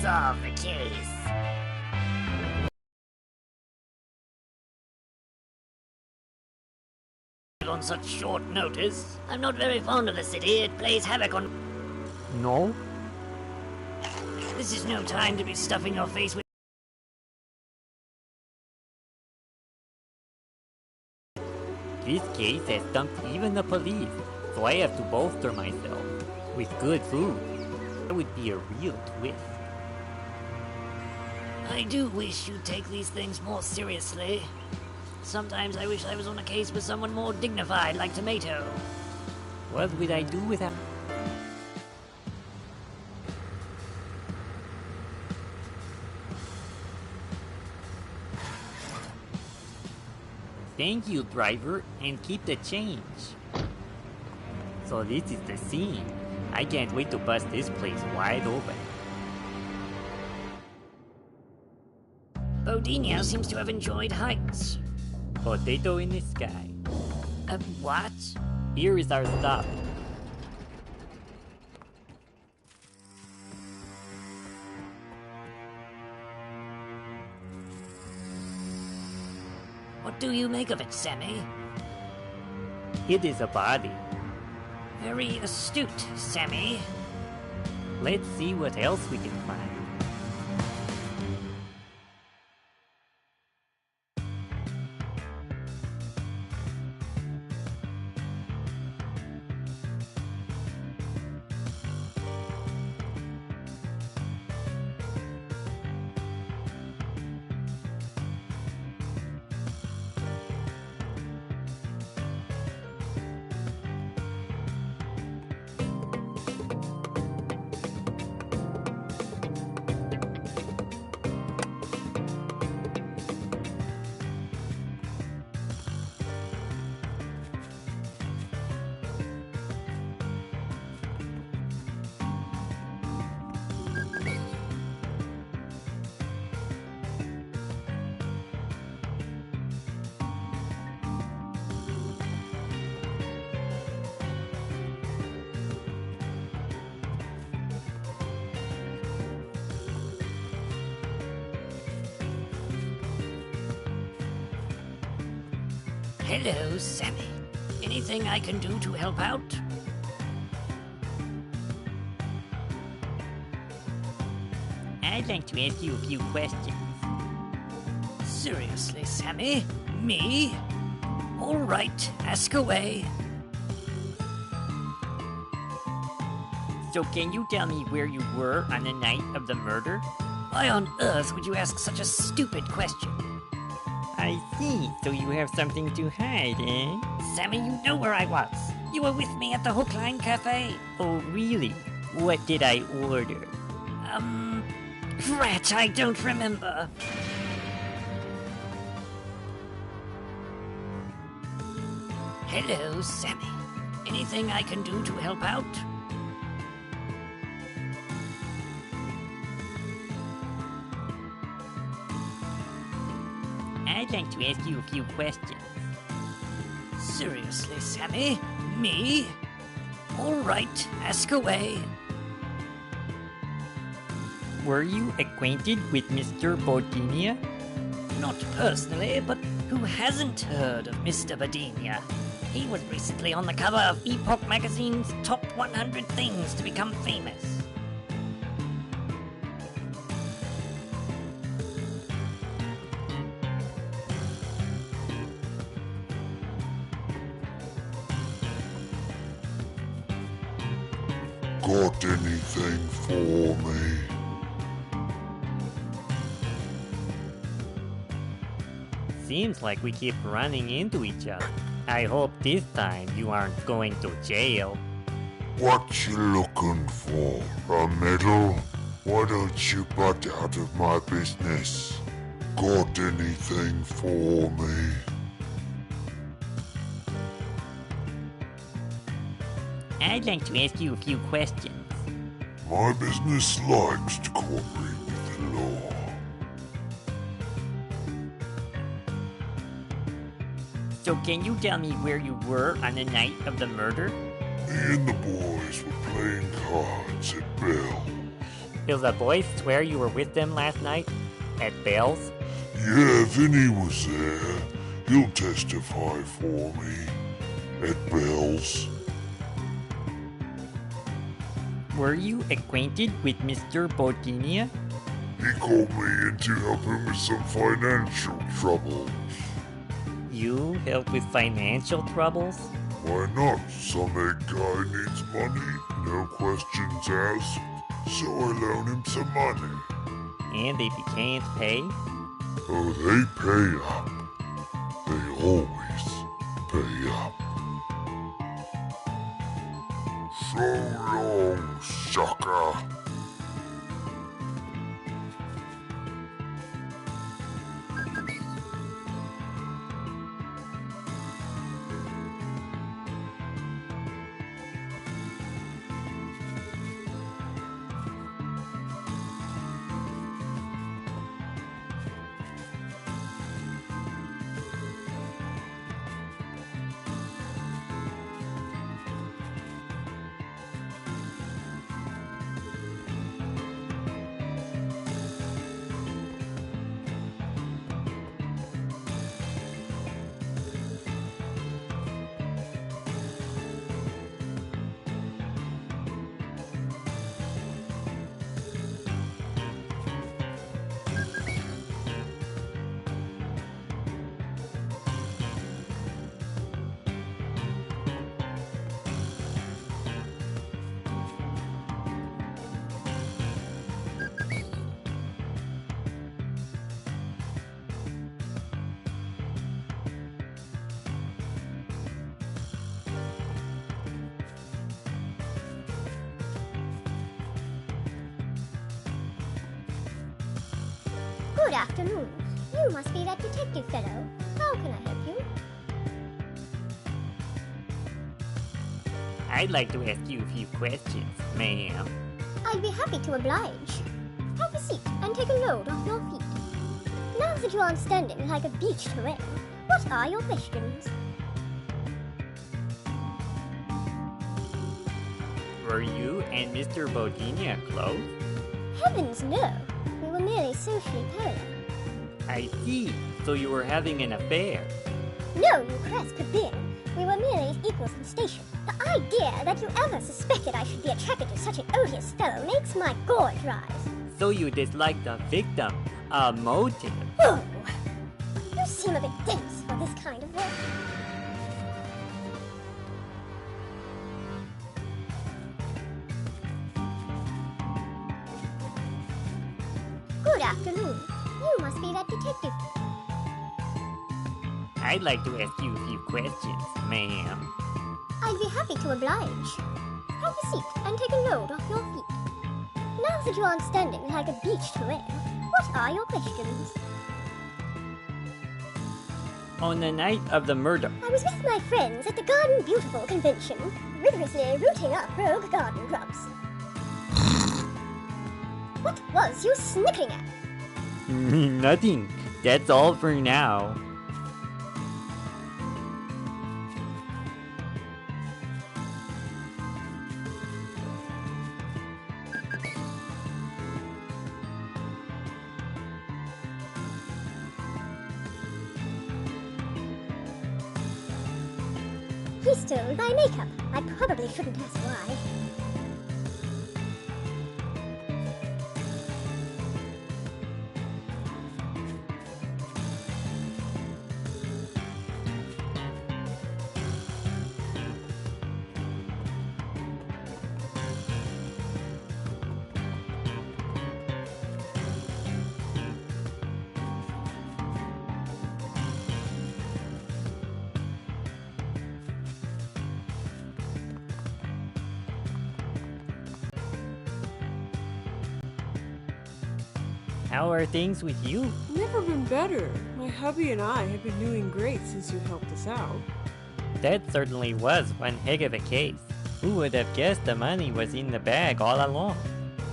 solve the case. On such short notice. I'm not very fond of the city. It plays havoc on... No? This is no time to be stuffing your face with... This case has stumped even the police, so I have to bolster myself with good food. That would be a real twist. I do wish you'd take these things more seriously. Sometimes I wish I was on a case with someone more dignified, like Tomato. What would I do without... Thank you, driver, and keep the change. So this is the scene. I can't wait to bust this place wide open. Bodinia seems to have enjoyed heights. Potato in the sky. What? Here is our stop. What do you make of it, Sammy? It is a body. Very astute, Sammy. Let's see what else we can find. Hello, Sammy. Anything I can do to help out? I'd like to ask you a few questions. Seriously, Sammy? Me? All right, ask away. So can you tell me where you were on the night of the murder? Why on earth would you ask such a stupid question? I see, so you have something to hide, eh? Sammy, you know where I was. You were with me at the Hook Line Cafe. Oh, really? What did I order? Drat, I don't remember. Hello, Sammy. Anything I can do to help out? I'd like to ask you a few questions. Seriously, Sammy? Me? All right, ask away. Were you acquainted with Mr. Bodinia? Not personally, but who hasn't heard of Mr. Bodinia? He was recently on the cover of Epoch magazine's Top 100 Things to Become Famous. Got anything for me? Seems like we keep running into each other. I hope this time you aren't going to jail. What you looking for? A medal? Why don't you butt out of my business? Got anything for me? I'd like to ask you a few questions. My business likes to cooperate with the law. So can you tell me where you were on the night of the murder? Me and the boys were playing cards at Bell's. Will the boys swear you were with them last night? At Bell's? Yeah, Vinny was there. He'll testify for me. At Bell's. Were you acquainted with Mr. Bodinia? He called me in to help him with some financial troubles. You help with financial troubles? Why not? Some egg guy needs money, no questions asked. So I loan him some money. And if he can't pay? Oh, they pay up. They always pay up. So long, sucker. Good afternoon. You must be that detective fellow. How can I help you? I'd like to ask you a few questions, ma'am. I'd be happy to oblige. Have a seat and take a load off your feet. Now that you aren't standing like a beach terrain, what are your questions? Were you and Mr. Bodinia close? Heavens no! We were merely socially parallel. I see. So you were having an affair. No, you crass plebeian. We were merely equals in station. The idea that you ever suspected I should be attracted to such an odious fellow makes my gorge rise. So you dislike the victim. A motive. Oh! You seem a bit dense for this kind of work. Good afternoon. You must be that detective. I'd like to ask you a few questions, ma'am. I'd be happy to oblige. Have a seat and take a load off your feet. Now that you aren't standing like a beach terrain, what are your questions? On the night of the murder, I was with my friends at the Garden Beautiful convention, rigorously rooting up rogue garden grubs. What was you snickering at? nothing. That's all for now. He stole my makeup. I probably shouldn't ask why. How are things with you? Never been better. My hubby and I have been doing great since you helped us out. That certainly was one heck of a case. Who would have guessed the money was in the bag all along?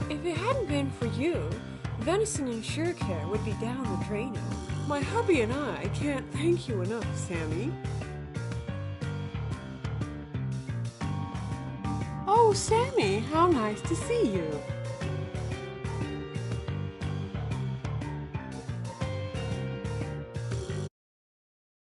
If it hadn't been for you, Venison and Surecare would be down the drain now. My hubby and I can't thank you enough, Sammy. Oh, Sammy, how nice to see you.